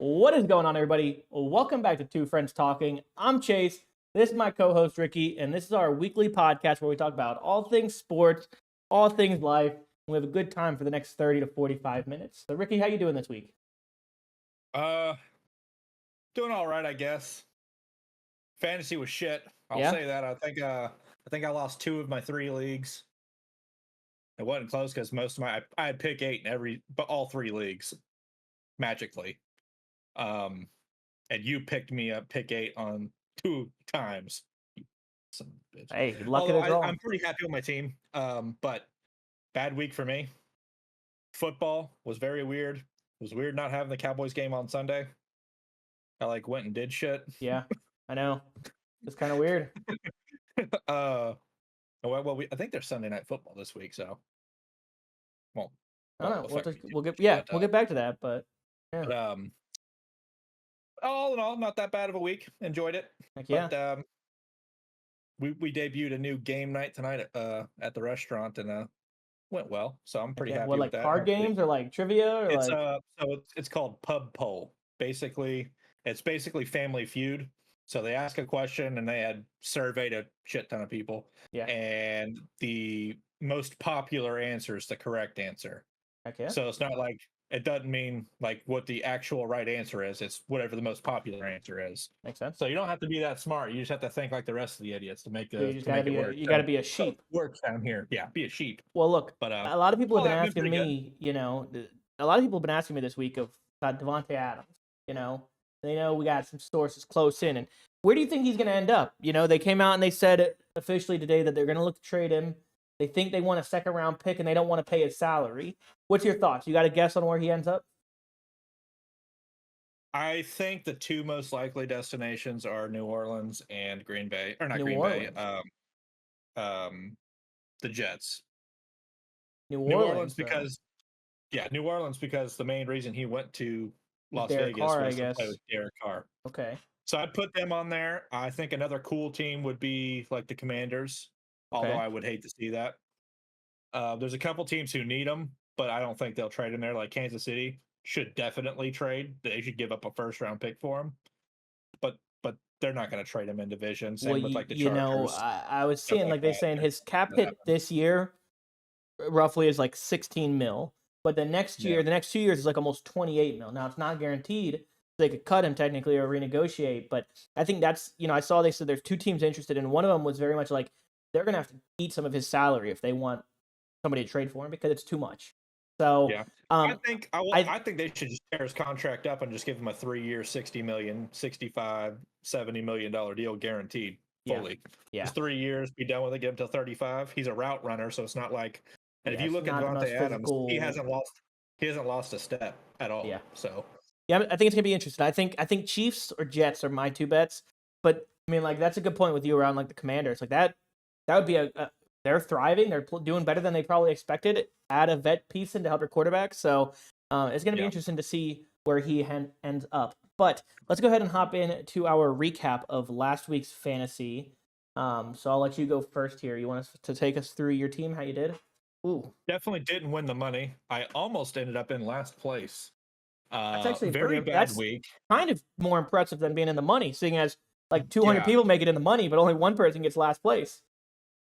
What is going on, everybody? Welcome back to Two Friends Talking. I'm Chase. This is my co-host Ricky, and this is our weekly podcast where we talk about all things sports, all things life. And we have a good time for the next 30 to 45 minutes. So, Ricky, how you doing this week? Doing all right, I guess. Fantasy was shit. I'll Yeah? say that. I think I lost 2 of my 3 leagues. It wasn't close because most of I had pick 8 in all 3 leagues, magically. And you picked me up pick 8 on 2 times. Son of a bitch. Hey, luck of Although the draw. I'm pretty happy with my team. But bad week for me. Football was very weird. It was weird not having the Cowboys game on Sunday. I went and did shit. Yeah, I know. It's kind of weird. Well, I think there's Sunday Night Football this week, so I don't know. We'll get back to that, but yeah. But all in all, not that bad of a week. Enjoyed it. Heck yeah. But we debuted a new game night tonight at the restaurant, and went well. So I'm pretty happy with that. Card games or like trivia or it's called Pub Poll. It's basically Family Feud. So they ask a question and they had surveyed a shit ton of people. Yeah. And the most popular answer is the correct answer. Heck yeah. So it's not like it doesn't mean like what the actual right answer is. It's whatever the most popular answer is. Makes sense. So you don't have to be that smart. You just have to think like the rest of the idiots to make it work. You gotta be a sheep. Works down here. Yeah, be a sheep. Well, look, but a lot of people have been asking me, a lot of people have been asking me this week about Devontae Adams, They know we got some sources close in. And where do you think he's going to end up? They came out and they said officially today that they're going to look to trade him. They think they want a second-round pick, and they don't want to pay his salary. What's your thoughts? You got a guess on where he ends up? I think the 2 most likely destinations are New Orleans and Green Bay. Or not New Green Orleans. Bay. The Jets. New Orleans because the main reason he went to Las Vegas was to play with Derek Carr. Okay. So I'd put them on there. I think another cool team would be like the Commanders, although I would hate to see that. There's a couple teams who need them, but I don't think they'll trade him there. Like Kansas City should definitely trade. They should give up a first-round pick for him. But they're not going to trade him in division. Same with like the Chargers. I was seeing they're saying his cap hit this year roughly is like 16 mil. But the next 2 years is like almost 28 mil. Now it's not guaranteed. They could cut him technically or renegotiate. But I think that's, I saw they said there's 2 teams interested, and one of them was very much like they're going to have to eat some of his salary if they want somebody to trade for him because it's too much. So I think they should just tear his contract up and just give him a 3-year, $60 million, $65, $70 million deal guaranteed fully. Yeah. Just 3 years, be done with it, give him till 35. He's a route runner, so it's not like. And if you look at Devontae Adams, he hasn't lost a step at all. Yeah. So. Yeah, I think it's gonna be interesting. I think Chiefs or Jets are my 2 bets. But I mean, like that's a good point with you around like the Commanders. Like that would be they're thriving. They're doing better than they probably expected. Add a vet piece in to help your quarterback. So it's gonna be interesting to see where he ends up. But let's go ahead and hop into our recap of last week's fantasy. So I'll let you go first here. You want us to take us through your team? How you did? Ooh. Definitely didn't win the money. I almost ended up in last place. That's actually very bad week. Kind of more impressive than being in the money, seeing as like 200 people make it in the money, but only one person gets last place.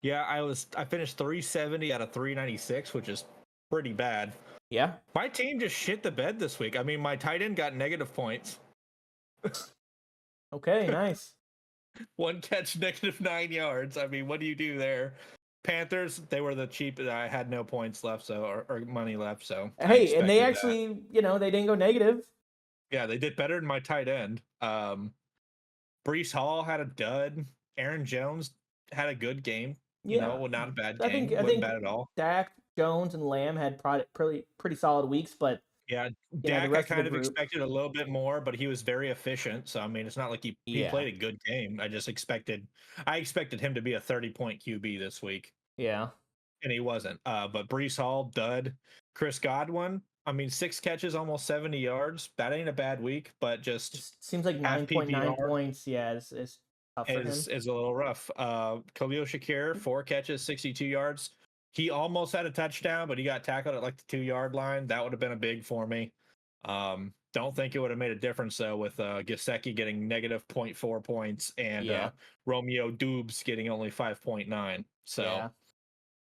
Yeah, I finished 370 out of 396, which is pretty bad. Yeah. My team just shit the bed this week. I mean, my tight end got negative points. Okay, nice. 1 catch, -9 yards. I mean, what do you do there? Panthers, they were the cheapest. I had no points left, or money left. So hey, and they actually, they didn't go negative. Yeah, they did better than my tight end. Breece Hall had a dud. Aaron Jones had a good game. Not a bad game. I think bad at all. Dak, Jones, and Lamb had pretty solid weeks, but yeah, Dak I kind of expected a little bit more, but he was very efficient. So I mean, it's not like he played a good game. I expected him to be a 30-point QB this week. Yeah, and he wasn't. But Breece Hall, dud. Chris Godwin, I mean, 6 catches, almost 70 yards. That ain't a bad week, but just seems like 9.9 points. Yeah, is tough for him. Is a little rough. Khalil Shakir, 4 catches, 62 yards. He almost had a touchdown, but he got tackled at like the 2-yard line. That would have been a big for me. Don't think it would have made a difference though with Gesicki getting negative 0.4 points and Romeo Dubes getting only 5.9. So yeah,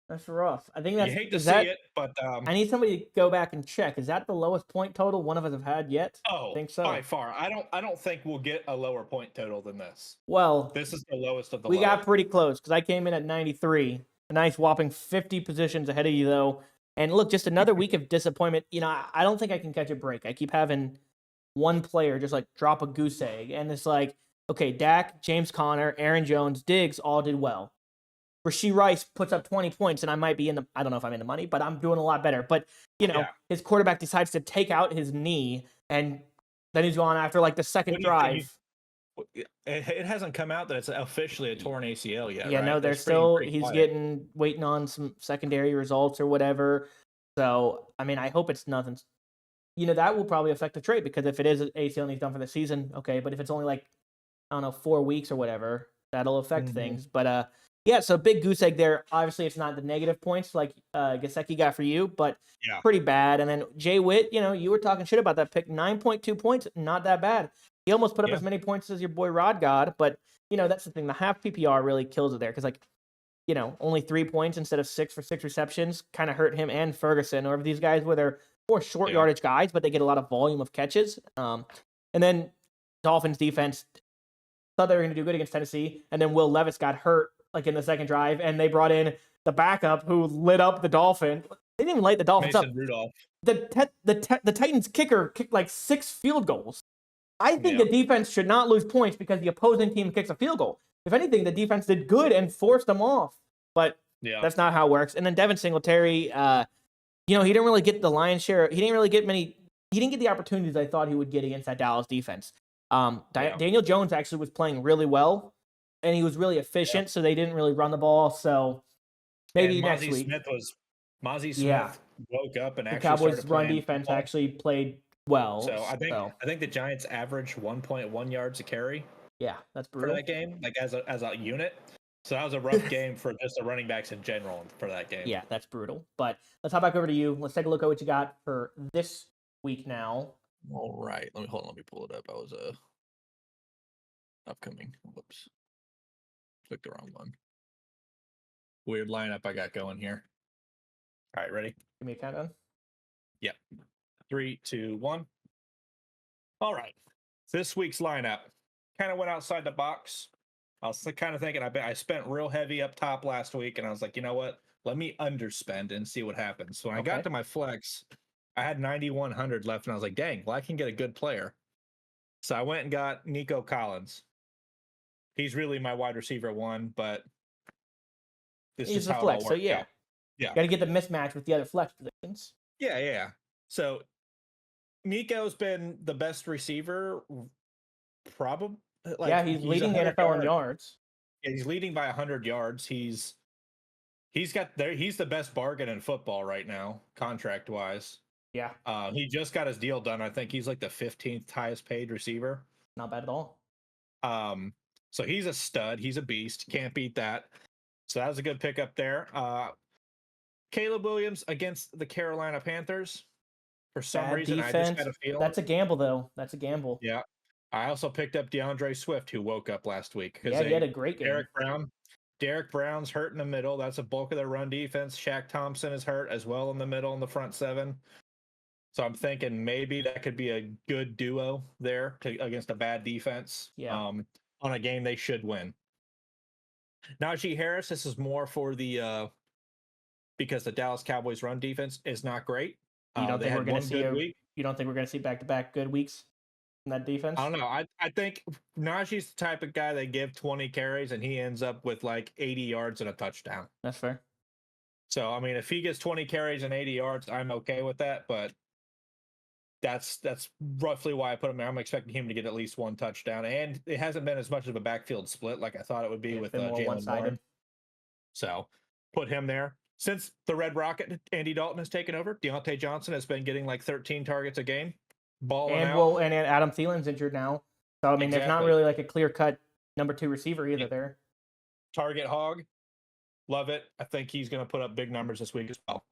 that's rough. I think you hate to see it, but I need somebody to go back and check. Is that the lowest point total one of us have had yet? I oh, think so. by far. I don't think we'll get a lower point total than this. Well, This is the lowest of the we low. got pretty close because I came in at 93. A nice whopping 50 positions ahead of you, though. And look, just another week of disappointment. I don't think I can catch a break. I keep having one player just like drop a goose egg. And it's like, okay, Dak, James Conner, Aaron Jones, Diggs all did well. Rasheed Rice puts up 20 points, and I might be I don't know if I'm in the money, but I'm doing a lot better. But, his quarterback decides to take out his knee, and then he's gone after like the second drive. It hasn't come out that it's officially a torn ACL yet, Yeah, right? no, he's waiting on some secondary results or whatever. So, I mean, I hope it's nothing. That will probably affect the trade because if it is an ACL and he's done for the season, okay. But if it's only like, I don't know, 4 weeks or whatever, that'll affect things. But, yeah, so big goose egg there. Obviously, it's not the negative points like Gesicki got for you, but pretty bad. And then Jay Witt, you were talking shit about that pick. 9.2 points, not that bad. He almost put up as many points as your boy Rod God, but that's the thing. The half PPR really kills it there because, only 3 points instead of 6 for 6 receptions kind of hurt him and Ferguson, or these guys where they're more short yardage guys, but they get a lot of volume of catches. And then Dolphins defense thought they were going to do good against Tennessee, and then Will Levis got hurt like in the second drive, and they brought in the backup who lit up the Dolphins. They didn't even light the Dolphins Mason up. Rudolph. The Titans kicker kicked like 6 field goals. I think the defense should not lose points because the opposing team kicks a field goal. If anything, the defense did good and forced them off. But that's not how it works. And then Devin Singletary, he didn't really get the lion's share. He didn't really get many. He didn't get the opportunities I thought he would get against that Dallas defense. Daniel Jones actually was playing really well, and he was really efficient. So they didn't really run the ball. So maybe next week. Mozzie Smith woke up and the actually Cowboys' started run playing defense football. actually played well. So I think the Giants averaged 1.1 yards a carry. Yeah, that's brutal for that game, like as a unit. So that was a rough game for just the running backs in general for that game. Yeah, that's brutal. But let's hop back over to you. Let's take a look at what you got for this week now. All right, let me pull it up. I was upcoming. Whoops, clicked the wrong one. Weird lineup I got going here. All right, ready? Give me a countdown. Yep. 3, 2, 1. All right. This week's lineup kind of went outside the box. I was kind of thinking I spent real heavy up top last week, and I was like, you know what? Let me underspend and see what happens. So when I got to my flex, I had 9,100 left, and I was like, dang, well, I can get a good player. So I went and got Nico Collins. He's really my wide receiver one, but he's a flex. So yeah. Got to get the mismatch with the other flex positions. Yeah. So Nico's been the best receiver, probably. He's leading the NFL in yards. Yeah, he's leading by 100 yards. He's the best bargain in football right now, contract wise. Yeah. He just got his deal done. I think he's like the 15th highest paid receiver. Not bad at all. So he's a stud. He's a beast. Can't beat that. So that was a good pickup there. Caleb Williams against the Carolina Panthers. For some reason, defense. I just had a feeling. That's a gamble, though. That's a gamble. Yeah. I also picked up DeAndre Swift, who woke up last week. Yeah, he had a great game. Derek Brown's hurt in the middle. That's a bulk of their run defense. Shaq Thompson is hurt as well in the middle in the front seven. So I'm thinking maybe that could be a good duo there against a bad defense. Yeah. On a game they should win. Najee Harris, this is more for the because the Dallas Cowboys run defense is not great. You don't think we're going to see You don't think we're going to see back-to-back good weeks in that defense? I don't know. I think Najee's the type of guy they give 20 carries and he ends up with like 80 yards and a touchdown. That's fair. So, I mean, if he gets 20 carries and 80 yards, I'm okay with that, but that's roughly why I put him there. I'm expecting him to get at least one touchdown, and it hasn't been as much of a backfield split like I thought it would be with Jalen Warren. So, put him there. Since the Red Rocket, Andy Dalton, has taken over, Deontay Johnson has been getting like 13 targets a game. And Adam Thielen's injured now. So, I mean, There's not really like a clear-cut number 2 receiver either there. Target hog. Love it. I think he's going to put up big numbers this week as well.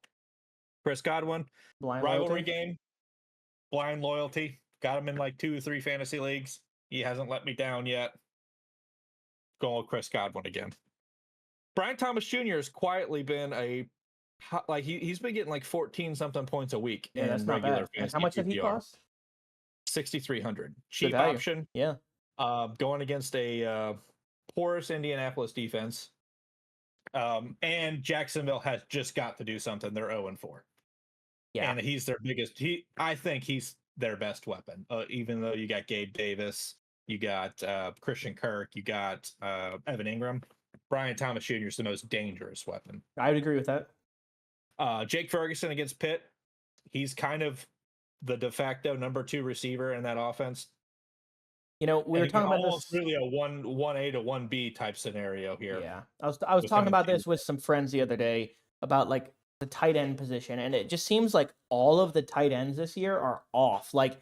Chris Godwin. Rivalry game. Blind loyalty. Got him in like 2 or 3 fantasy leagues. He hasn't let me down yet. Going with Chris Godwin again. Brian Thomas Jr. has quietly been he's been getting like 14 something points a week that's in not regular bad. fantasy. And how much did he cost? 6,300. Cheap value. option. Yeah. Going against a porous Indianapolis defense. And Jacksonville has just got to do something. They're 0-4. Yeah. And he's their biggest. I think he's their best weapon. Even though you got Gabe Davis, you got Christian Kirk, you got Evan Ingram. Brian Thomas Jr. is the most dangerous weapon. I would agree with that. Jake Ferguson against Pitt. He's kind of the de facto number 2 receiver in that offense. We were talking about this. Really a 1A to 1B type scenario here. Yeah, I was talking about this with some friends the other day about like the tight end position, and it just seems like all of the tight ends this year are off. Like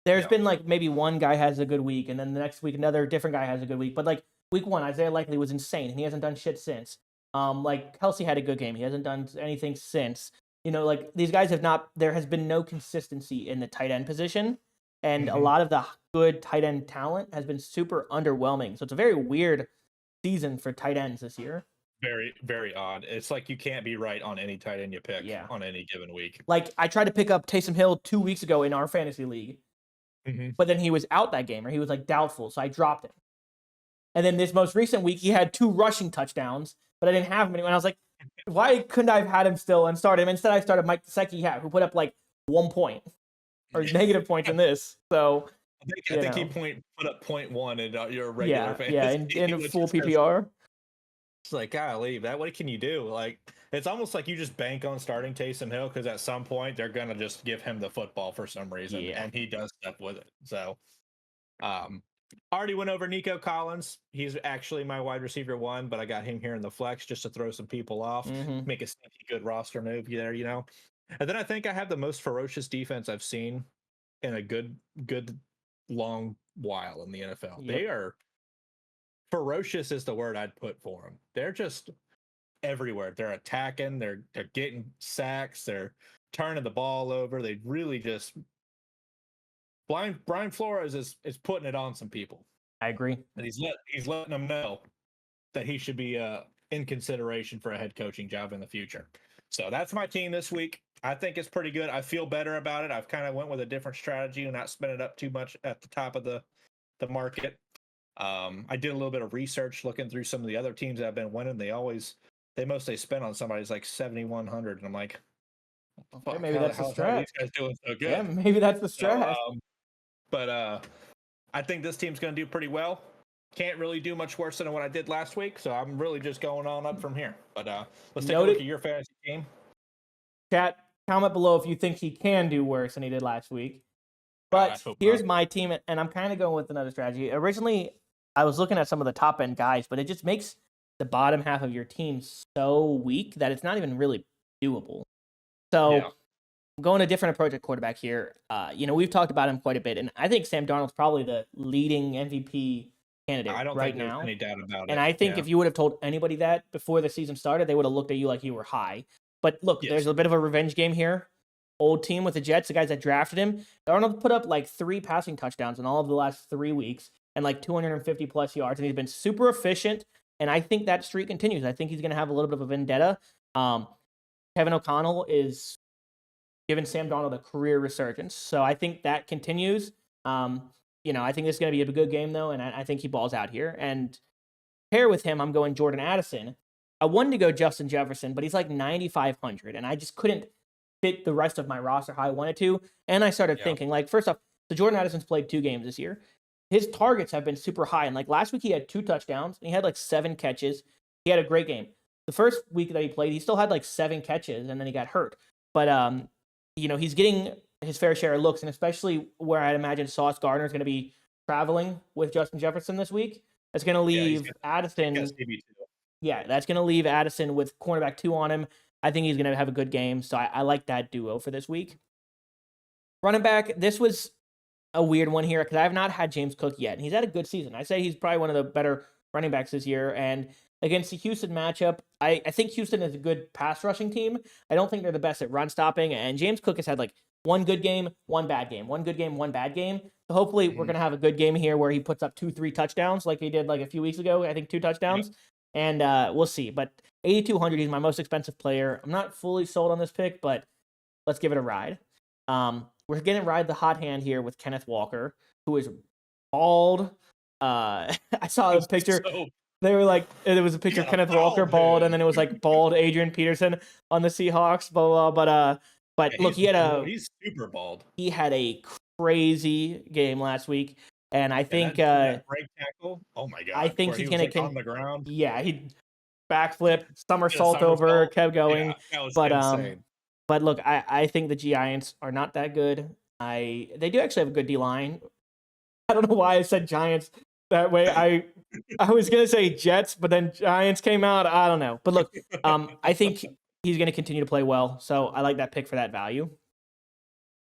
there's been like maybe one guy has a good week, and then the next week another different guy has a good week. But like week 1, Isaiah Likely was insane, and he hasn't done shit since. Like Kelsey had a good game, he hasn't done anything since. Like these guys have not. There has been no consistency in the tight end position. And a lot of the good tight end talent has been super underwhelming. So it's a very weird season for tight ends this year. Very, very odd. It's like you can't be right on any tight end you pick on any given week. Like I tried to pick up Taysom Hill 2 weeks ago in our fantasy league, but then he was out that game, or he was like doubtful, so I dropped him. And then this most recent week, he had 2 rushing touchdowns, but I didn't have him anymore. And I was like, why couldn't I have had him still and started him? Instead, I started Mike Gesicki, who put up like 1 point. Or negative points in this, so I think he put up 0.1 in your regular fantasy. in a full PPR. It's like, golly, what can you do? Like, it's almost like you just bank on starting Taysom Hill because at some point they're gonna just give him the football for some reason, and he does stuff with it. So, already went over Nico Collins. He's actually my wide receiver 1, but I got him here in the flex just to throw some people off, make a sneaky good roster move there, And then I think I have the most ferocious defense I've seen in a good long while in the NFL. Yep. They are ferocious is the word I'd put for them. They're just everywhere. They're attacking. They're getting sacks. They're turning the ball over. They really just Brian Flores is putting it on some people. I agree. And he's letting them know that he should be in consideration for a head coaching job in the future. So that's my team this week. I think it's pretty good. I feel better about it. I've kind of went with a different strategy and not spending up too much at the top of the market. I did a little bit of research looking through some of the other teams that have been winning. They mostly spend on somebody's like 7,100, and I'm like, okay, maybe that's the strat. These guys doing so good. Yeah, maybe that's the strat. But I think this team's going to do pretty well. Can't really do much worse than what I did last week, so I'm really just going on up from here. But let's take a look at your fantasy team. Chat, comment below if you think he can do worse than he did last week. But here's my team, and I'm kind of going with another strategy. Originally, I was looking at some of the top-end guys, but it just makes the bottom half of your team so weak that it's not even really doable. So I'm going a different approach at quarterback here. We've talked about him quite a bit, and I think Sam Darnold's probably the leading MVP candidate right now. I don't think there's any doubt about it. And I think if you would have told anybody that before the season started, they would have looked at you like you were high. But look, there's a bit of a revenge game here. Old team with the Jets, the guys that drafted him. Darnold put up like 3 passing touchdowns in all of the last 3 weeks and like 250 plus yards, and he's been super efficient. And I think that streak continues. I think he's going to have a little bit of a vendetta. Kevin O'Connell is giving Sam Darnold a career resurgence, so I think that continues. I think this is going to be a good game though, and I think he balls out here. And pair with him, I'm going Jordan Addison. I wanted to go Justin Jefferson, but he's like 9,500, and I just couldn't fit the rest of my roster how I wanted to. And I started thinking, like, first off, so Jordan Addison's played 2 games this year. His targets have been super high, and like last week he had 2 touchdowns, and he had like 7 catches. He had a great game. The first week that he played, he still had like 7 catches, and then he got hurt. But he's getting his fair share of looks, and especially where I'd imagine Sauce Gardner is going to be traveling with Justin Jefferson this week. That's going to leave Addison. Yeah, that's going to leave Addison with cornerback 2 on him. I think he's going to have a good game, so I like that duo for this week. Running back, this was a weird one here because I have not had James Cook yet, and he's had a good season. I say he's probably one of the better running backs this year, and against the Houston matchup, I think Houston is a good pass rushing team. I don't think they're the best at run stopping, and James Cook has had like one good game, one bad game, one good game, one bad game. So hopefully we're gonna have a good game here where he puts up 2-3 touchdowns like he did like a few weeks ago. I think 2 touchdowns, and we'll see. But 8,200, he's my most expensive player. I'm not fully sold on this pick, but let's give it a ride. We're gonna ride the hot hand here with Kenneth Walker, who is bald. I saw a picture. They were like, it was a picture of Kenneth Walker bald, and then it was like bald Adrian Peterson on the Seahawks. Blah blah. But look, he's super bald. He had a crazy game last week, and I think that break tackle. Oh my god! I think he's gonna on the ground. Yeah, he backflip, somersault over, kept going. Yeah, that was insane. But look, I think the Giants are not that good. They do actually have a good D line. I don't know why I said Giants that way. I was gonna say Jets, but then Giants came out. I don't know. But look, I think he's gonna continue to play well. So I like that pick for that value.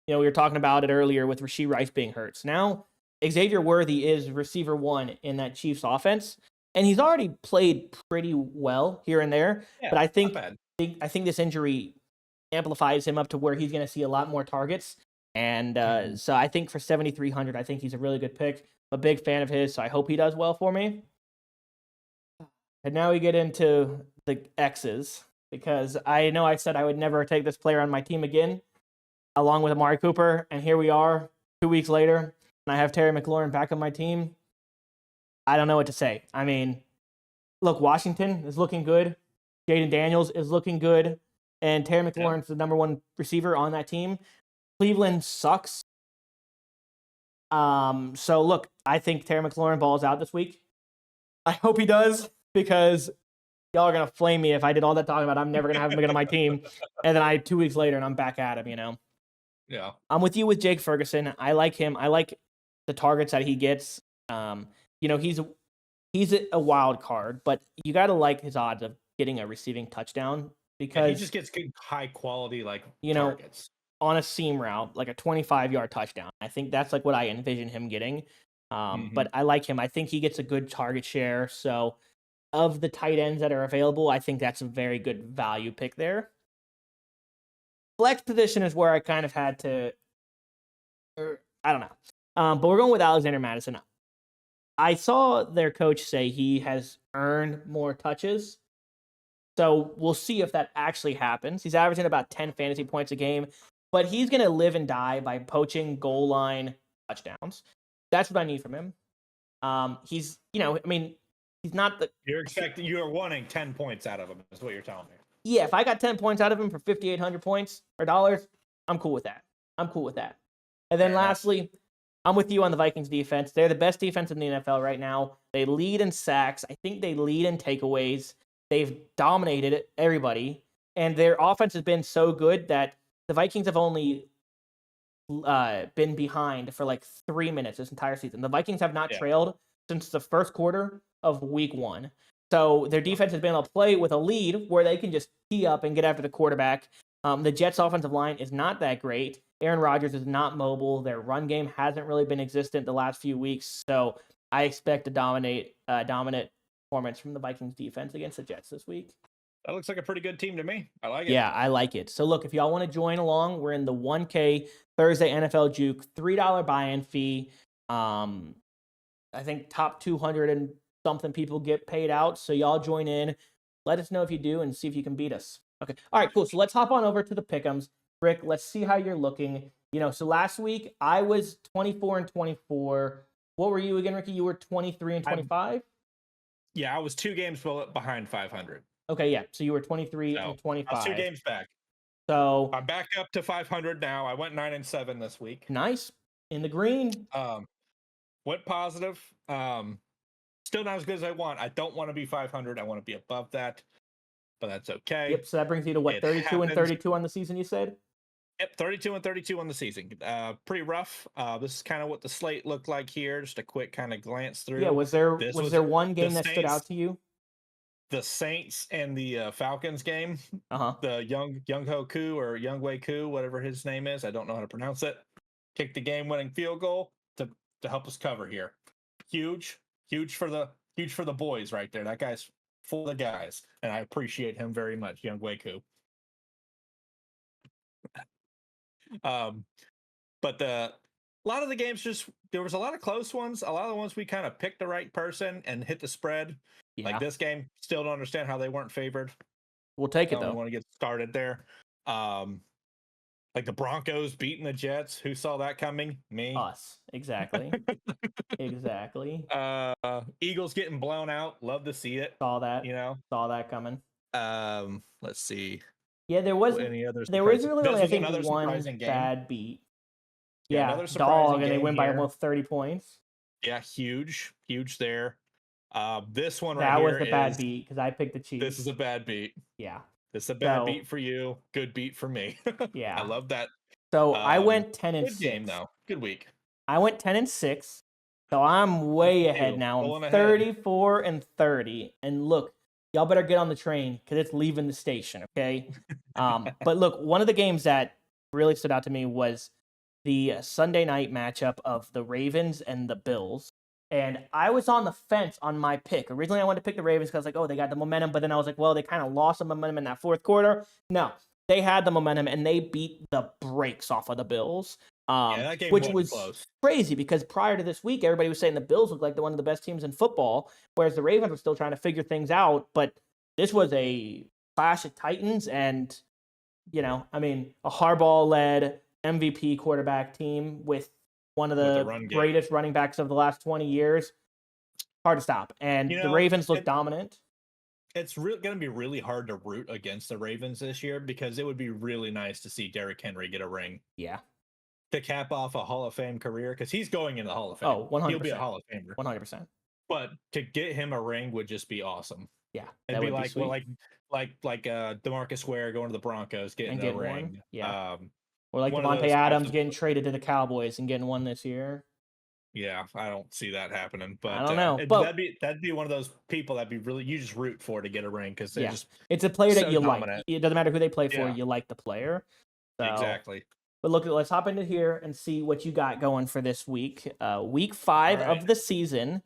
We were talking about it earlier with Rashee Rice being hurt. So now Xavier Worthy is receiver 1 in that Chiefs offense, and he's already played pretty well here and there. Yeah, but I think this injury amplifies him up to where he's going to see a lot more targets. And so I think for 7,300, I think he's a really good pick. I'm a big fan of his, so I hope he does well for me. And now we get into the X's, because I know I said I would never take this player on my team again, along with Amari Cooper, and here we are 2 weeks later, and I have Terry McLaurin back on my team. I don't know what to say. I mean, look, Washington is looking good. Jaden Daniels is looking good. And Terry McLaurin's the number 1 receiver on that team. Cleveland sucks. So look, I think Terry McLaurin balls out this week. I hope he does, because y'all are going to flame me if I did all that talking about I'm never going to have him again on my team. And then 2 weeks later and I'm back at him, Yeah. I'm with you with Jake Ferguson. I like him. I like the targets that he gets. He's a wild card, but you got to like his odds of getting a receiving touchdown, because he just gets good high quality targets on a seam route, like a 25-yard touchdown. I think that's like what I envision him getting. But I like him. I think he gets a good target share. So of the tight ends that are available, I think that's a very good value pick there. Flex position is where I kind of had to, I don't know. But we're going with Alexander Mattison. I saw their coach say he has earned more touches. So we'll see if that actually happens. He's averaging about 10 fantasy points a game, but he's going to live and die by poaching goal line touchdowns. That's what I need from him. He's not the... You're wanting 10 points out of him, is what you're telling me. Yeah, if I got 10 points out of him for 5,800 points or dollars, I'm cool with that. And then lastly, I'm with you on the Vikings defense. They're the best defense in the NFL right now. They lead in sacks. I think they lead in takeaways. They've dominated everybody. And their offense has been so good that the Vikings have only been behind for like 3 minutes this entire season. The Vikings have not trailed since the first quarter of week 1. So their defense has been able to play with a lead where they can just tee up and get after the quarterback. The Jets' offensive line is not that great. Aaron Rodgers is not mobile. Their run game hasn't really been existent the last few weeks. So I expect a dominant performance from the Vikings defense against the Jets this week. That looks like a pretty good team to me. I like it. Yeah, I like it. So look, if y'all want to join along, we're in the 1K Thursday NFL Juke, $3 buy-in fee. I think top 200 and something people get paid out. So y'all join in. Let us know if you do and see if you can beat us. Okay. All right, cool. So let's hop on over to the pick'ems. Rick, let's see how you're looking. So last week I was 24 and 24. What were you again, Ricky? You were 23 and 25? Yeah, I was 2 games behind 500. Okay, yeah. So you were 23 and 25. I was 2 games back. So I'm back up to 500 now. I went 9 and 7 this week. Nice. In the green. Went positive. Still not as good as I want. I don't want to be 500. I want to be above that, but that's okay. Yep. So that brings you to what, 32 and 32 on the season, you said? Yep, 32 and 32 on the season. Pretty rough. This is kind of what the slate looked like here. Just a quick kind of glance through. Yeah, was there one game that stood out to you? The Saints and the Falcons game. The Young Ho Koo or Young Wei Koo, whatever his name is. I don't know how to pronounce it. Kicked the game-winning field goal to help us cover here. Huge for the boys right there. That guy's full of guys, and I appreciate him very much, Young Wei Koo. But a lot of the games there was a lot of close ones. A lot of the ones we kind of picked the right person and hit the spread. Like Yeah. this game, still don't understand how they weren't favored. We'll take it, Don't even though. want to get started there. Like the Broncos beating the Jets. Who saw that coming? Me. Us. Exactly. Exactly. Eagles getting blown out. Love to see it. Saw that. You know. Saw that coming. Let's see. Yeah, there was Any other there was surprises? really Bills only, I was think, another one surprising game. bad beat. Yeah, Yeah, another surprising dog, and they game win by here. almost 30 points. Yeah, huge there. This one right That here was the bad is beat because I picked the Chiefs. this is a bad beat. Yeah. This is a bad So- beat for you. Good beat for me. Yeah. I love that. So I went 10 and Good 6. game though. Good week. I went 10 and 6. So I'm way ahead now. Pulling I'm ahead. 34 and 30. And look, y'all better get on the train because it's leaving the station, okay? But look, one of the games that really stood out to me was the Sunday night matchup of the Ravens and the Bills. And I was on the fence on my pick. Originally, I wanted to pick the Ravens because I was like, oh, they got the momentum. But then I was like, well, they kind of lost the momentum in that fourth quarter. No, they had the momentum, and they beat the brakes off of the Bills. That game Which wasn't was close. crazy because prior to this week, everybody was saying the Bills looked like one of the best teams in football, whereas the Ravens were still trying to figure things out. But this was a clash of titans, and a Harbaugh-led MVP quarterback team with one of the greatest running backs of the last 20 years. Hard to stop. And the Ravens look dominant. It's going to be really hard to root against the Ravens this year because it would be really nice to see Derrick Henry get a ring. Yeah. To cap off a Hall of Fame career because he's going in the Hall of Fame. Oh, 100%. He'll be a Hall of Famer. 100%. But to get him a ring would just be awesome. Yeah. It'd be like DeMarcus Ware going to the Broncos getting a ring. One. Yeah. Or like Devontae Adams getting traded to the Cowboys and getting one this year. Yeah, I don't see that happening. But I don't know. But that'd be one of those people that'd be really you just root for to get a ring because it's a player that you dominant. like. It doesn't matter who they play for, you like the player. So. Exactly. But look, let's hop into here and see what you got going for this week. Week 5 of the season.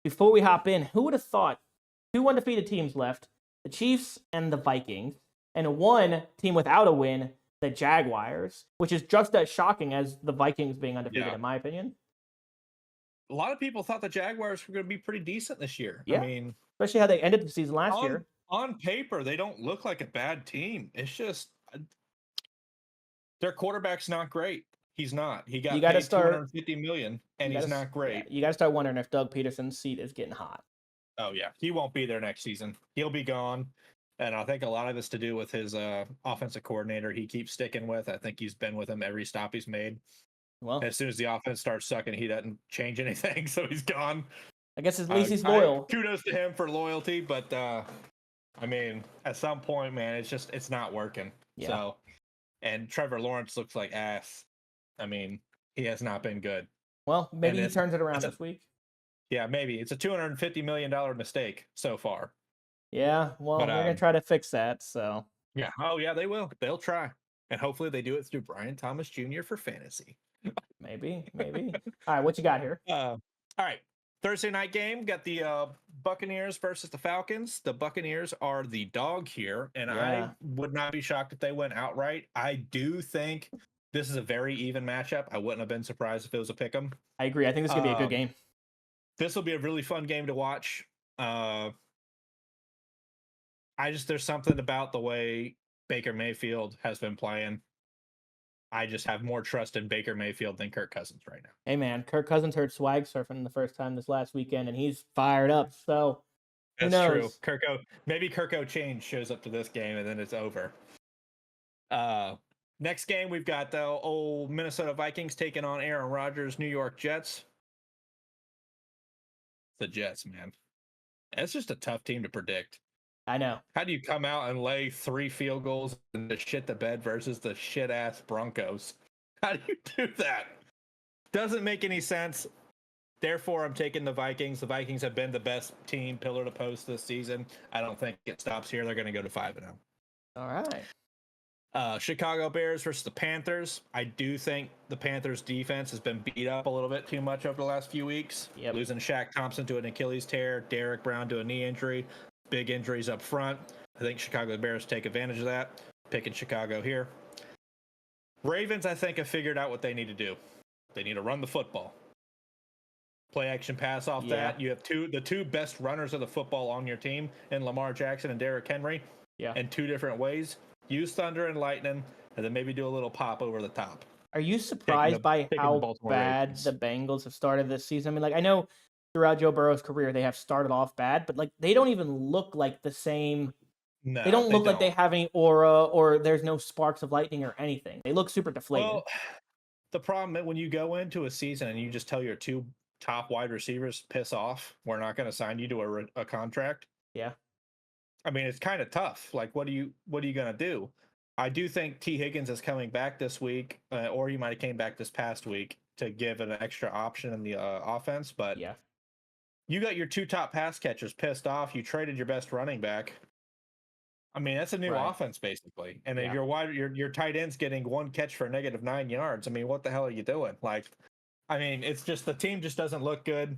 Before we hop in, who would have thought 2 undefeated teams left, the Chiefs and the Vikings, and one team without a win, the Jaguars, which is just as shocking as the Vikings being undefeated, in my opinion. A lot of people thought the Jaguars were going to be pretty decent this year. Yeah. I mean, especially how they ended the season last year. On paper, they don't look like a bad team. It's just their quarterback's not great. He's not. He got paid $250 million, and he's not great. Yeah, you got to start wondering if Doug Peterson's seat is getting hot. Oh, yeah. He won't be there next season. He'll be gone. And I think a lot of it's to do with his offensive coordinator he keeps sticking with. I think he's been with him every stop he's made. Well, as soon as the offense starts sucking, he doesn't change anything, so he's gone. I guess at least he's loyal. Kudos to him for loyalty, but I mean, at some point, man, it's not working. Yeah. So, and Trevor Lawrence looks like ass. I mean, he has not been good. Well, maybe he turns it around this week. Yeah, maybe. It's a $250 million mistake so far. Yeah, well, they're going to try to fix that, so. Yeah, oh, yeah, they will. They'll try. And hopefully they do it through Brian Thomas Jr. for fantasy. Maybe. All right, what you got here? All right. Thursday night game, got the Buccaneers versus the Falcons. The Buccaneers are the dog here, and I would not be shocked if they went outright. I do think this is a very even matchup. I wouldn't have been surprised if it was a pick'em. I agree. I think this is going to be a good game. This will be a really fun game to watch. There's something about the way Baker Mayfield has been playing. I just have more trust in Baker Mayfield than Kirk Cousins right now. Hey, man, Kirk Cousins heard swag surfing the first time this last weekend, and he's fired up. So, who knows? True. Maybe Kirko Change shows up to this game, and then it's over. Next game, we've got the old Minnesota Vikings taking on Aaron Rodgers' New York Jets. The Jets, man. That's just a tough team to predict. I know. How do you come out and lay 3 field goals and the shit the bed versus the shit ass Broncos? How do you do that? Doesn't make any sense. Therefore, I'm taking the Vikings. The Vikings have been the best team pillar to post this season. I don't think it stops here. They're going to go to 5-0. All right. Chicago Bears versus the Panthers. I do think the Panthers defense has been beat up a little bit too much over the last few weeks. Yep. Losing Shaq Thompson to an Achilles tear, Derek Brown to a knee injury. Big injuries up front. I think Chicago Bears take advantage of that. Picking Chicago here. Ravens, I think, have figured out what they need to do. They need to run the football. Play action pass off that. You have the two best runners of the football on your team in Lamar Jackson and Derrick Henry. Yeah. In two different ways. Use thunder and lightning, and then maybe do a little pop over the top. Are you surprised by how bad the Bengals have started this season? I mean, like, I know throughout Joe Burrow's career they have started off bad, but like they don't even look like the same. No, they don't look like they have any aura or there's no sparks of lightning or anything. They look super deflated. Well, the problem when you go into a season and you just tell your two top wide receivers, piss off, we're not going to sign you to a contract. Yeah. I mean, it's kind of tough. Like, what are you going to do? I do think T. Higgins is coming back this week, or he might have came back this past week to give an extra option in the offense. But yeah, you got your two top pass catchers pissed off. You traded your best running back. I mean, that's a new offense basically. And if your tight end's getting one catch for -9 yards, I mean, what the hell are you doing? Like, I mean, it's just the team just doesn't look good.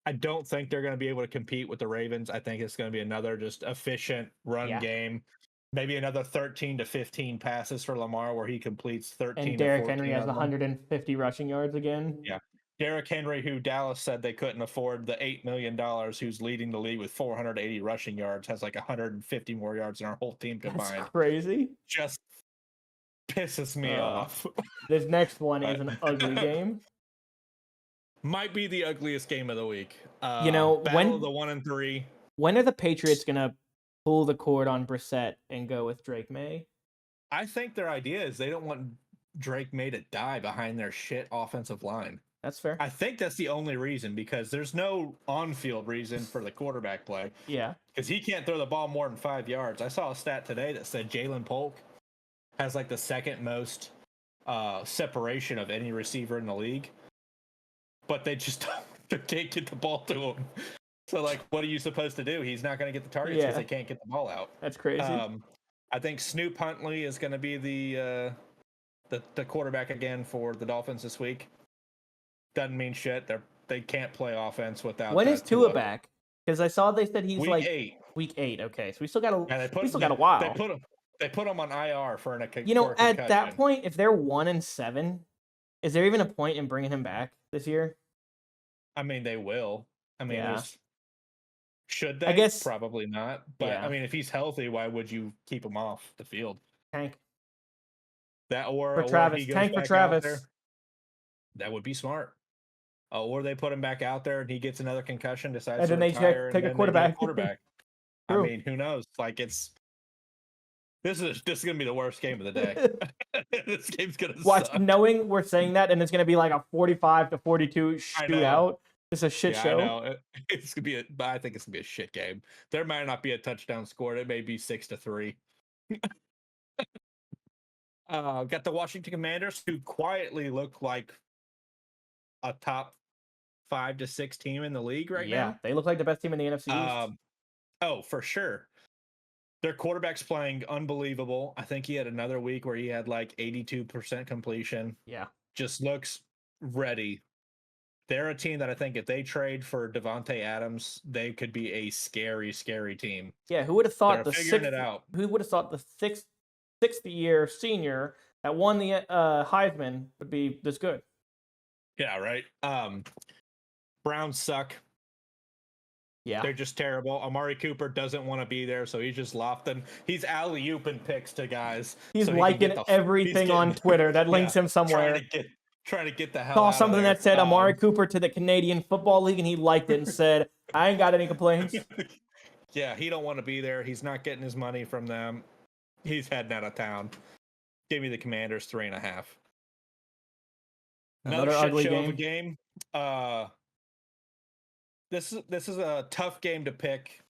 I don't think they're going to be able to compete with the Ravens. I think it's going to be another just efficient run game. Maybe another 13 to 15 passes for Lamar where he completes 13 and Derrick Henry has 150 rushing yards again. Yeah. Derrick Henry, who Dallas said they couldn't afford the $8 million, who's leading the league with 480 rushing yards, has like 150 more yards than our whole team combined. That's crazy. Just pisses me off. This next one is an ugly game. Might be the ugliest game of the week. Battle of the 1 and 3. When are the Patriots gonna pull the cord on Brissett and go with Drake May? I think their idea is they don't want Drake May to die behind their shit offensive line. That's fair. I think that's the only reason, because there's no on-field reason for the quarterback play. Yeah. Because he can't throw the ball more than 5 yards. I saw a stat today that said Jalen Polk has like the second most separation of any receiver in the league. But they just can't get the ball to him. So, like, what are you supposed to do? He's not going to get the targets because they can't get the ball out. That's crazy. I think Snoop Huntley is going to be the quarterback again for the Dolphins this week. Doesn't mean shit. They can't play offense without. When is Tua back? Because I saw they said he's week like 8. Week 8. Okay, so we still got a while. They put him on IR for a at that point, if they're 1-7, is there even a point in bringing him back this year? I mean, they will. I mean, should they? I guess probably not. But I mean, if he's healthy, why would you keep him off the field? Tank. That or for Travis. Tank for Travis. There, that would be smart. Or they put him back out there and he gets another concussion, decides and to retire, take a quarterback. I mean, who knows? Like, this is gonna be the worst game of the day. This game's gonna suck. Knowing we're saying that and it's gonna be like a 45-42 shootout. It's a shit show. I know. It's gonna be I think it's gonna be a shit game. There might not be a touchdown scored. It may be 6-3. Got the Washington Commanders, who quietly look like a top 5 to 6 team in the league right now. Yeah, they look like the best team in the NFC East. Oh, for sure. Their quarterback's playing unbelievable. I think he had another week where he had like 82% completion. Yeah. Just looks ready. They're a team that I think if they trade for Devontae Adams, they could be a scary, scary team. Yeah, who would have thought Who would have thought the sixth year senior that won the Heisman would be this good? Yeah, right. Browns suck. Yeah. They're just terrible. Amari Cooper doesn't want to be there, so he's just lofting. He's alley-ooping picks to guys. He's liking everything on Twitter that links him somewhere. Trying to get the hell Saw out something of there. that said Amari Cooper to the Canadian Football League, and he liked it and said, I ain't got any complaints. Yeah, he don't want to be there. He's not getting his money from them. He's heading out of town. Give me the Commanders 3.5. Another ugly shit show of a game. This is a tough game to pick.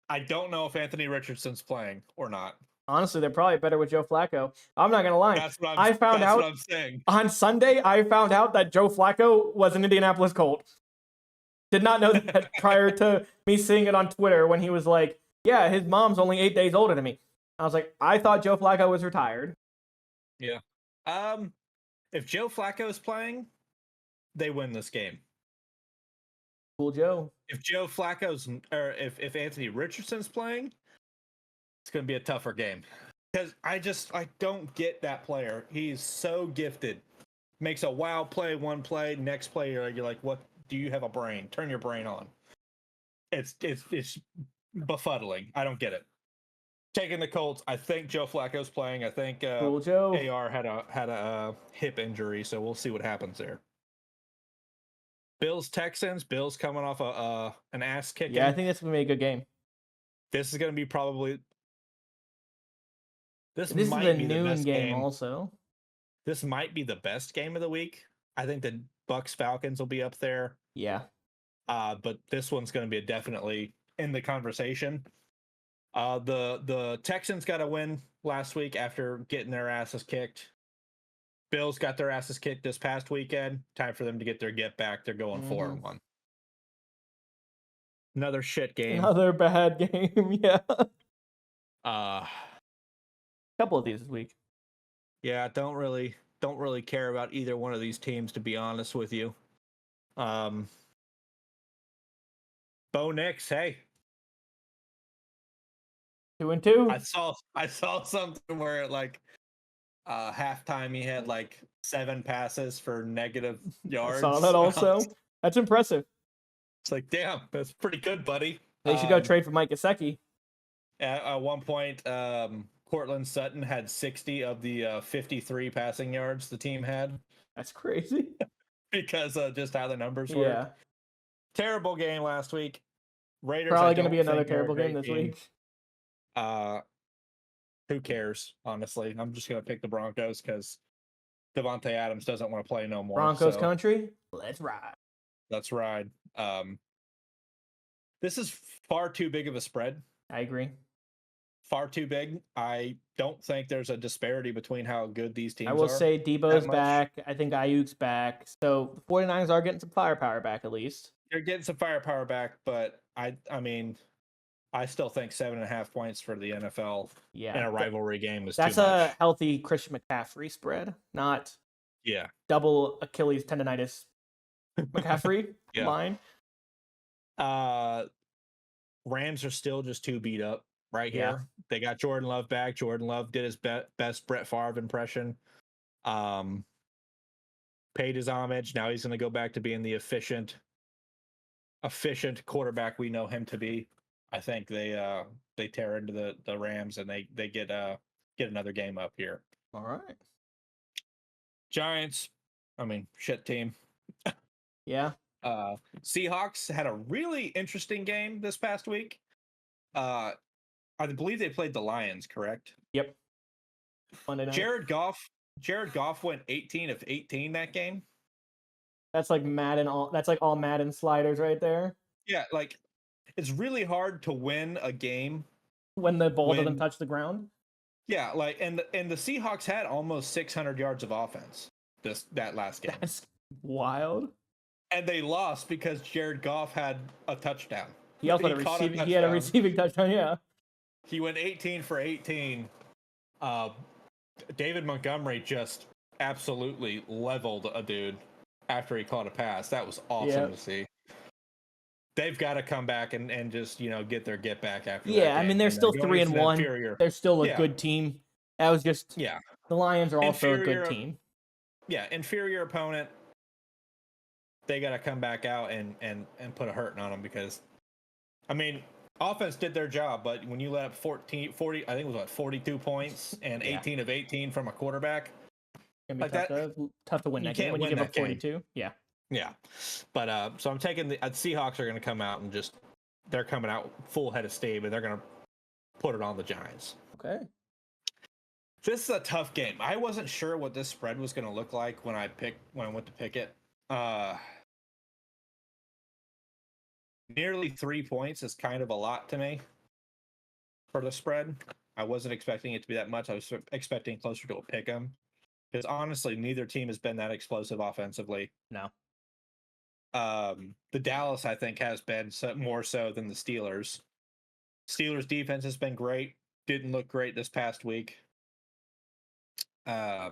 I don't know if Anthony Richardson's playing or not. Honestly, they're probably better with Joe Flacco. I'm not gonna lie. That's what I'm saying. On Sunday, I found out that Joe Flacco was an Indianapolis Colt. Did not know that prior to me seeing it on Twitter when he was like, "Yeah, his mom's only 8 days older than me." I was like, I thought Joe Flacco was retired. Yeah. If Joe Flacco is playing, they win this game. Cool Joe. If Joe Flacco's or if Anthony Richardson's playing, it's going to be a tougher game. Because I don't get that player. He's so gifted. Makes a wow play, one play, next play you're like, what? Do you have a brain? Turn your brain on. It's befuddling. I don't get it. Taking the Colts. I think Joe Flacco's playing. I think Cool Joe. AR had a hip injury, so we'll see what happens there. Bills Texans. Bills coming off an ass kicking. Yeah, I think that's gonna be a good game. This is gonna be probably. This is might the be the noon best game also. This might be the best game of the week. I think the Bucks Falcons will be up there. Yeah. But this one's going to be definitely in the conversation. The Texans got a win last week after getting their asses kicked. Bills got their asses kicked this past weekend. Time for them to get their get back. They're going 4-1. Another shit game. Another bad game. Yeah. Couple of these this week. Yeah, don't really care about either one of these teams, to be honest with you. Bo Nix, hey. 2-2. I saw something where like halftime he had like 7 passes for negative yards. I saw that also. That's impressive. It's like, damn, that's pretty good, buddy. They should go trade for Mike Gesicki. At one point, Cortland Sutton had 60 of the 53 passing yards the team had. That's crazy. Because of just how the numbers work. Yeah. Terrible game last week. Raiders probably going to be another terrible game this week. Who cares, honestly? I'm just going to pick the Broncos because Devontae Adams doesn't want to play no more. Broncos country, let's ride. Let's ride. This is far too big of a spread. I agree. Far too big. I don't think there's a disparity between how good these teams are. I will say Debo's back. I think Ayuk's back. So the 49ers are getting some firepower back at least. You're getting some firepower back, but I mean, I still think 7.5 points for the NFL in a rivalry game is too much. That's a healthy Christian McCaffrey spread, not double Achilles tendonitis McCaffrey line. Rams are still just too beat up right here. Yeah. They got Jordan Love back. Jordan Love did his best Brett Favre impression. Paid his homage. Now he's going to go back to being the efficient quarterback we know him to be. I think they tear into the Rams and they get another game up here. All right. Giants, I mean, shit team. Yeah. Seahawks had a really interesting game this past week. I believe they played the Lions, correct? Yep. Monday night. Jared Goff went 18 of 18 that game. That's like Madden. That's like all Madden sliders right there. Yeah, like it's really hard to win a game when the ball doesn't touch the ground. Yeah, like and the Seahawks had almost 600 yards of offense that last game. That's wild. And they lost because Jared Goff had a touchdown. He also had a receiving touchdown. Yeah. He went 18 for 18. David Montgomery just absolutely leveled a dude after he caught a pass. That was awesome to see. They've got to come back and just, get their get back after that. Yeah, I mean, they're still 3-1. They're still a good team. That was just the Lions are also a good team. Yeah, inferior opponent. They got to come back out and put a hurting on them because, I mean, offense did their job, but when you let up 40, I think it was 42 points and 18 of 18 from a quarterback. It's going to be tough to win that game when you give up 42. Game. Yeah. Yeah. But so I'm taking the Seahawks are going to come out and they're coming out full head of steam and they're going to put it on the Giants. Okay. This is a tough game. I wasn't sure what this spread was going to look like when I went to pick it. Nearly 3 points is kind of a lot to me for the spread. I wasn't expecting it to be that much. I was expecting closer to a pick 'em because honestly, neither team has been that explosive offensively. No. The Dallas, I think, has been more so than the Steelers. Steelers defense has been great. Didn't look great this past week. I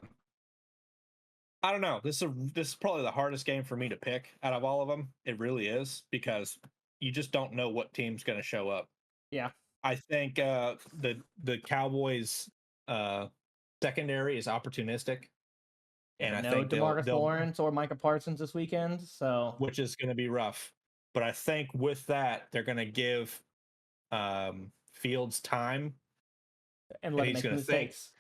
don't know. This is probably the hardest game for me to pick out of all of them. It really is because you just don't know what team's going to show up. Yeah. I think the Cowboys secondary is opportunistic. And I no think they'll Lawrence or Micah Parsons this weekend, so which is going to be rough. But I think with that, they're going to give Fields time, and let him he's make going to think. mistakes.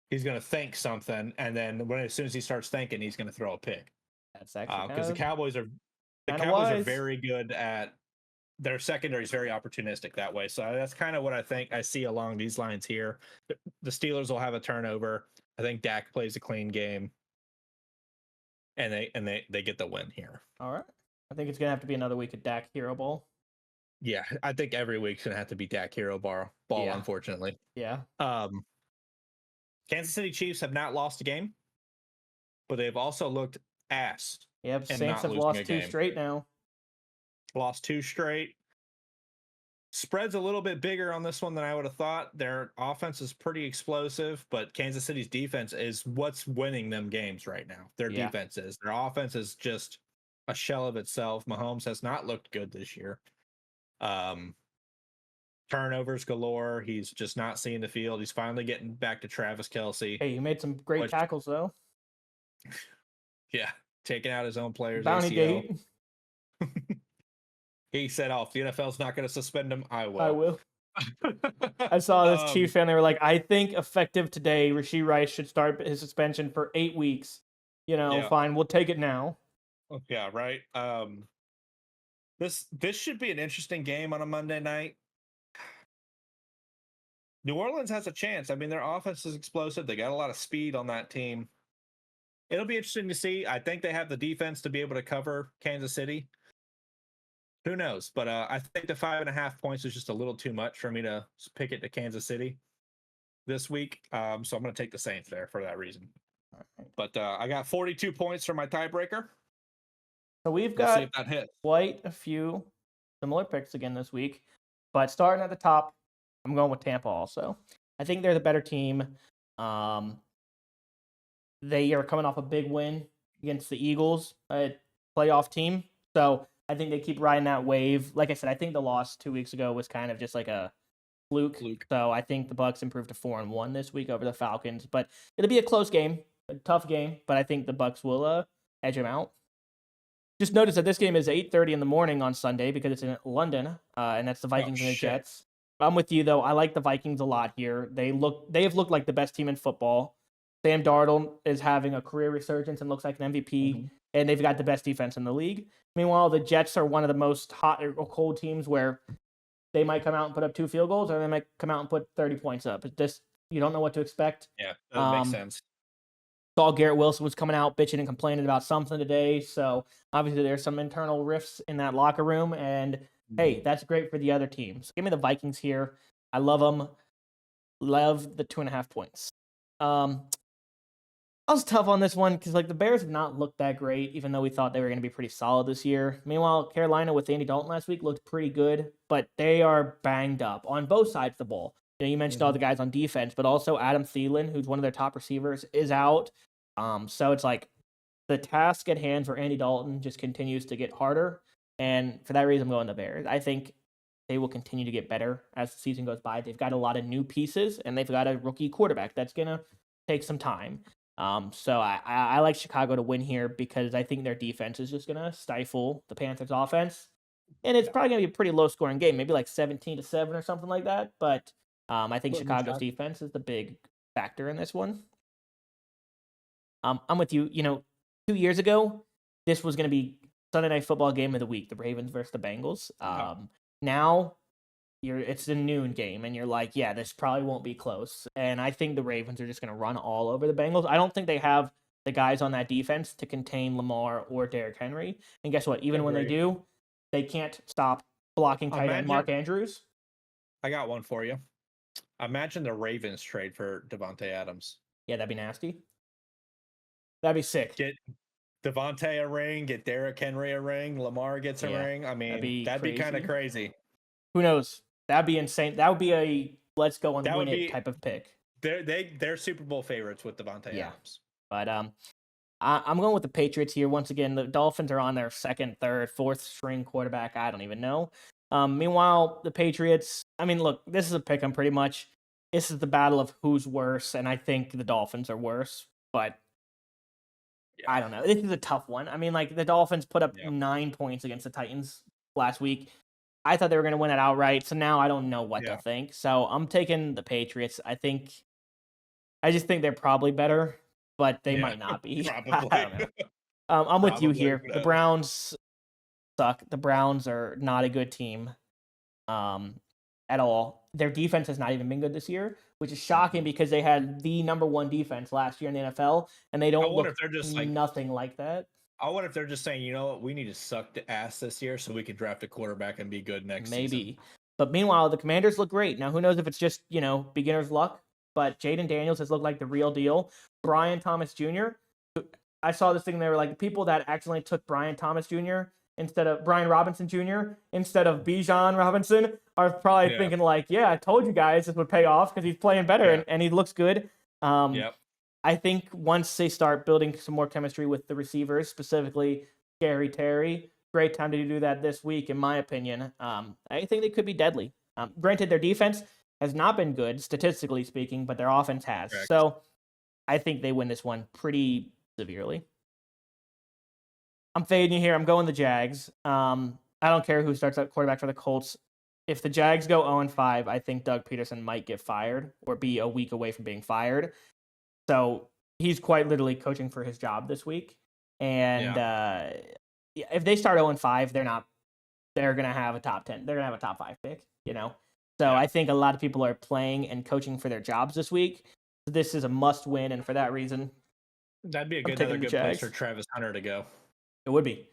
He's going to think something, and then as soon as he starts thinking, he's going to throw a pick. That's actually because the Cowboys are very good at their secondary is very opportunistic that way. So that's kind of what I think I see along these lines here. The Steelers will have a turnover. I think Dak plays a clean game, and they get the win here. All right. I think it's gonna have to be another week of Dak Hero Ball. Yeah, I think every week's gonna have to be Dak Hero Ball. Yeah. Unfortunately. Yeah. Kansas City Chiefs have not lost a game, but they've also looked ass. Yep, Saints have lost 2 straight now. Lost 2 straight. Spread's a little bit bigger on this one than I would have thought. Their offense is pretty explosive, but Kansas City's defense is what's winning them games right now. Their defense is. Their offense is just a shell of itself. Mahomes has not looked good this year. Turnovers galore. He's just not seeing the field. He's finally getting back to Travis Kelce. Hey, he made some great tackles though. Yeah, taking out his own players. Bounty gate. He said, "Oh, if the NFL's not going to suspend him, I will." I will. I saw this Chief fan. They were like, "I think effective today, Rashee Rice should start his suspension for 8 weeks." Fine, we'll take it now. Yeah, right. This should be an interesting game on a Monday night. New Orleans has a chance. I mean, their offense is explosive. They got a lot of speed on that team. It'll be interesting to see. I think they have the defense to be able to cover Kansas City. Who knows? But I think the 5.5 points is just a little too much for me to pick it to Kansas City this week. So I'm going to take the Saints there for that reason. But I got 42 points for my tiebreaker. So we've got quite a few similar picks again this week. But starting at the top, I'm going with Tampa also. I think they're the better team. They are coming off a big win against the Eagles, a playoff team. So I think they keep riding that wave. Like I said, I think the loss 2 weeks ago was kind of just like a fluke. So I think the Bucs improved to 4-1 this week over the Falcons. But it'll be a close game, a tough game. But I think the Bucs will edge them out. Just notice that this game is 8:30 in the morning on Sunday because it's in London, and that's the Vikings and the Jets. I'm with you though. I like the Vikings a lot here. They have looked like the best team in football. Sam Darnold is having a career resurgence and looks like an MVP, and they've got the best defense in the league. Meanwhile, the Jets are one of the most hot or cold teams where they might come out and put up 2 field goals, or they might come out and put 30 points up. It's just, you don't know what to expect. Yeah, that makes sense. Saw Garrett Wilson was coming out bitching and complaining about something today, so obviously there's some internal rifts in that locker room, and hey, that's great for the other teams. Give me the Vikings here. I love them. Love the 2.5 points. I was tough on this one because the Bears have not looked that great, even though we thought they were going to be pretty solid this year. Meanwhile, Carolina with Andy Dalton last week looked pretty good, but they are banged up on both sides of the ball. You mentioned all the guys on defense, but also Adam Thielen, who's one of their top receivers, is out. So it's like the task at hand for Andy Dalton just continues to get harder. And for that reason, I'm going the Bears. I think they will continue to get better as the season goes by. They've got a lot of new pieces, and they've got a rookie quarterback that's going to take some time. So I like Chicago to win here because I think their defense is just going to stifle the Panthers' offense. And it's probably going to be a pretty low-scoring game, maybe 17-7 or something like that. But I think Chicago's defense is the big factor in this one. I'm with you. 2 years ago, this was going to be Sunday Night Football game of the week, the Ravens versus the Bengals. Now it's a noon game, and you're like, yeah, this probably won't be close. And I think the Ravens are just going to run all over the Bengals. I don't think they have the guys on that defense to contain Lamar or Derrick Henry. And guess what? Even when they do, they can't stop blocking tight end Mark Andrews. I got one for you. Imagine the Ravens trade for Devontae Adams. Yeah, that'd be nasty. That'd be sick. Get Devontae a ring, get Derrick Henry a ring, Lamar gets a ring. I mean, that'd be kind of crazy. Who knows? That'd be insane. That would be a let's go and win it type of pick. They're Super Bowl favorites with Devontae Adams. But I'm going with the Patriots here. Once again, the Dolphins are on their second, third, fourth string quarterback. I don't even know. Meanwhile, the Patriots, I mean, look, this is a pick 'em pretty much. this is the battle of who's worse, and I think the Dolphins are worse. But I don't know. This is a tough one. I mean, like the Dolphins put up 9 points against the Titans last week. I thought they were going to win it outright. So now I don't know what to think. So I'm taking the Patriots. I just think they're probably better, but they might not be. I don't know. I'm with you here. The Browns suck. The Browns are not a good team at all. Their defense has not even been good this year, which is shocking because they had the number 1 defense last year in the NFL, and they don't look nothing like that. I wonder if they're just saying, you know what, we need to suck the ass this year so we can draft a quarterback and be good next season. Maybe. But meanwhile, the Commanders look great. Now, who knows if it's just, beginner's luck, but Jaden Daniels has looked like the real deal. Brian Thomas Jr., I saw this thing, they were like, people that accidentally took Brian Thomas Jr. instead of Brian Robinson Jr. instead of Bijan Robinson are probably thinking like, yeah, I told you guys this would pay off because he's playing better and he looks good. I think once they start building some more chemistry with the receivers, specifically Scary Terry, great time to do that this week, in my opinion. I think they could be deadly. Granted, their defense has not been good, statistically speaking, but their offense has. Correct. So I think they win this one pretty severely. I'm fading you here. I'm going the Jags. I don't care who starts at quarterback for the Colts. If the Jags go 0-5, I think Doug Peterson might get fired or be a week away from being fired. So he's quite literally coaching for his job this week. And if they start 0-5, they're going to have a top 10. They're going to have a top 5 pick, So I think a lot of people are playing and coaching for their jobs this week. So this is a must win. And for that reason, that'd be another good place for Travis Hunter to go. It would be.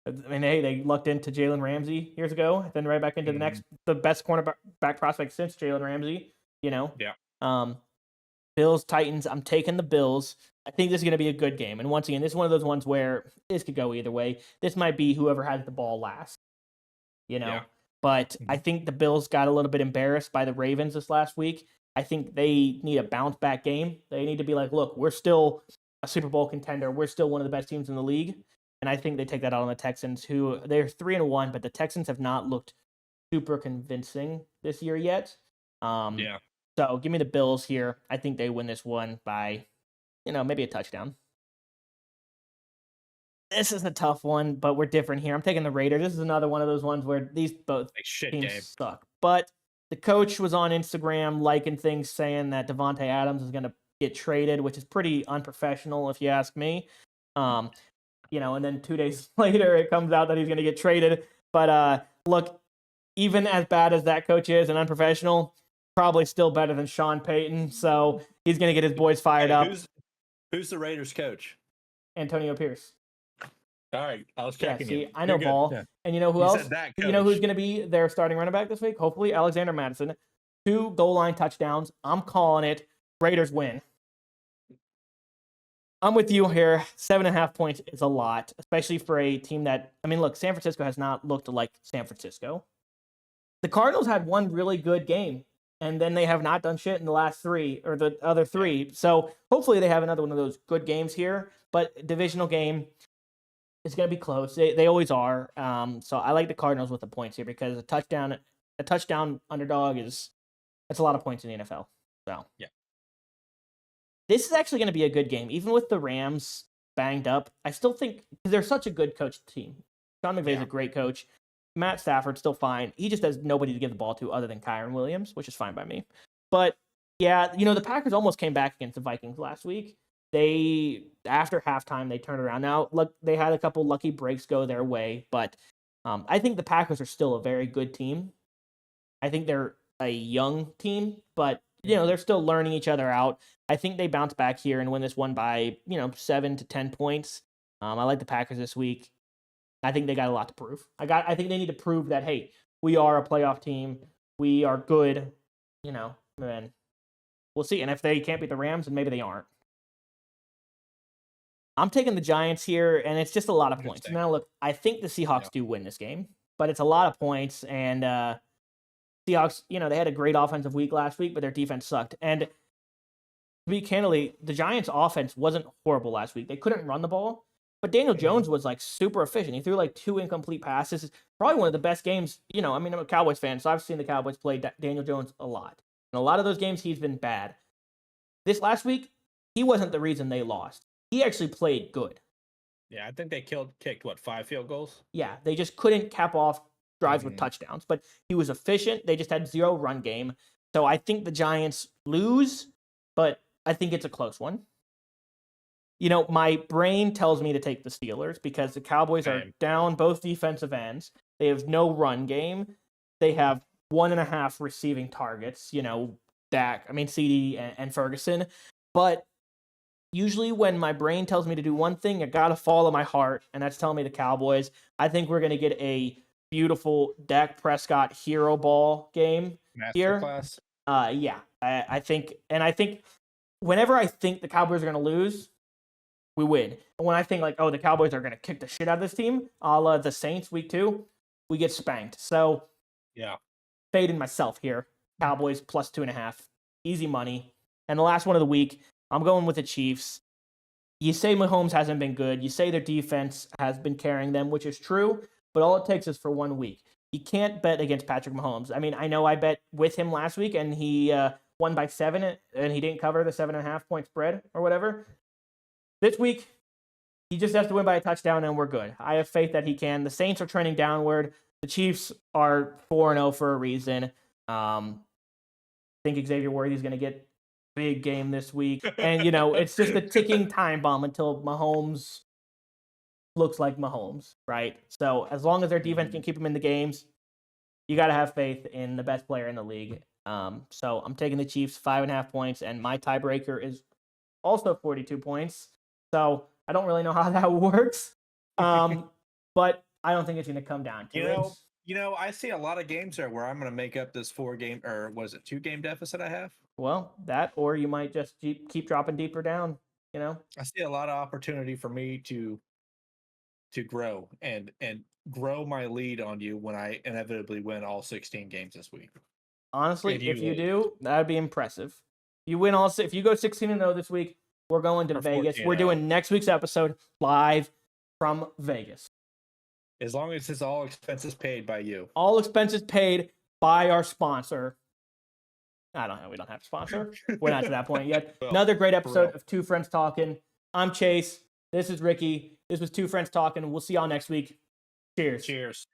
I mean, hey, they lucked into Jalen Ramsey years ago, then right back into the best cornerback prospect since Jalen Ramsey, Bills, Titans, I'm taking the Bills. I think this is going to be a good game. And once again, this is one of those ones where this could go either way. This might be whoever has the ball last, But I think the Bills got a little bit embarrassed by the Ravens this last week. I think they need a bounce back game. They need to be like, look, we're still a Super Bowl contender. We're still one of the best teams in the league. And I think they take that out on the Texans, who they're 3-1, but the Texans have not looked super convincing this year yet. So give me the Bills here. I think they win this one by, maybe a touchdown. This is a tough one, but we're different here. I'm taking the Raiders. This is another one of those ones where these both teams suck. But the coach was on Instagram liking things, saying that Devontae Adams is going to get traded, which is pretty unprofessional, if you ask me. And then 2 days later, it comes out that he's going to get traded. But look, even as bad as that coach is and unprofessional, probably still better than Sean Payton. So he's going to get his boys fired up. Who's the Raiders coach? Antonio Pierce. All right, I was checking you. I know ball. Yeah. And you know who else? You know who's going to be their starting running back this week? Hopefully, Alexander Madison. 2 goal line touchdowns. I'm calling it. Raiders win. I'm with you here. 7.5 points is a lot, especially for a team that, look, San Francisco has not looked like San Francisco. The Cardinals had one really good game, and then they have not done shit in the last 3 or the other 3. So hopefully they have another one of those good games here. But divisional game is going to be close. They always are. So I like the Cardinals with the points here because a touchdown underdog that's a lot of points in the NFL. So yeah. This is actually going to be a good game. Even with the Rams banged up, I still think they're such a good coached team. Sean McVay is a great coach. Matt Stafford's still fine. He just has nobody to give the ball to other than Kyron Williams, which is fine by me. But yeah, the Packers almost came back against the Vikings last week. After halftime, they turned around. Now, look, they had a couple lucky breaks go their way, but I think the Packers are still a very good team. I think they're a young team, but they're still learning each other out. I think they bounce back here and win this one by 7 to 10 points. I like the Packers this week. I think they got a lot to prove. I think they need to prove that, hey, we are a playoff team. We are good. And we'll see. And if they can't beat the Rams, then maybe they aren't. I'm taking the Giants here, and it's just a lot of points. Now, look, I think the Seahawks do win this game, but it's a lot of points. And Seahawks, they had a great offensive week last week, but their defense sucked. And to be candidly, the Giants' offense wasn't horrible last week. They couldn't run the ball, but Daniel Jones was super efficient. He threw 2 incomplete passes. Probably one of the best games. I'm a Cowboys fan, so I've seen the Cowboys play Daniel Jones a lot. In a lot of those games, he's been bad. This last week, he wasn't the reason they lost. He actually played good. Yeah, I think they kicked, 5 field goals? Yeah, they just couldn't cap off drives with touchdowns. But he was efficient. They just had 0 run game. So I think the Giants lose, but I think it's a close one. My brain tells me to take the Steelers because the Cowboys are down both defensive ends. They have no run game. They have 1.5 receiving targets, CD and Ferguson. But usually when my brain tells me to do one thing, I got to follow my heart, and that's telling me the Cowboys. I think we're going to get a beautiful Dak Prescott hero ball game Masterclass. here. Yeah, I think whenever I think the Cowboys are going to lose, we win. And when I think the Cowboys are going to kick the shit out of this team, a la the Saints week 2, we get spanked. So yeah, fading myself here. Cowboys plus 2.5, easy money. And the last one of the week, I'm going with the Chiefs. You say Mahomes hasn't been good. You say their defense has been carrying them, which is true. But all it takes is for 1 week. You can't bet against Patrick Mahomes. I mean, I know I bet with him last week, and he won by 7, and he didn't cover the 7.5 point spread or whatever. This week, he just has to win by a touchdown, and we're good. I have faith that he can. The Saints are trending downward. The Chiefs are 4-0 for a reason. I think Xavier Worthy's going to get a big game this week. And, it's just a ticking time bomb until Mahomes looks like Mahomes, right? So as long as their defense can keep him in the games, you got to have faith in the best player in the league. So I'm taking the Chiefs 5.5 points, and my tiebreaker is also 42 points. So I don't really know how that works. But I don't think it's going to come down to it. I see a lot of games there where I'm going to make up this 4-game, or was it 2-game deficit I have? Well, that, or you might just keep dropping deeper down, I see a lot of opportunity for me to grow and grow my lead on you when I inevitably win all 16 games this week. Honestly, if you do, that'd be impressive. You win if you go 16-0 this week, we're going to Vegas. We're doing next week's episode live from Vegas. As long as it's all expenses paid by you. All expenses paid by our sponsor. I don't know. We don't have a sponsor. We're not to that point yet. Another great episode of Two Friends Talking. I'm Chase. This is Ricky. This was Two Friends Talking. We'll see y'all next week. Cheers. Cheers.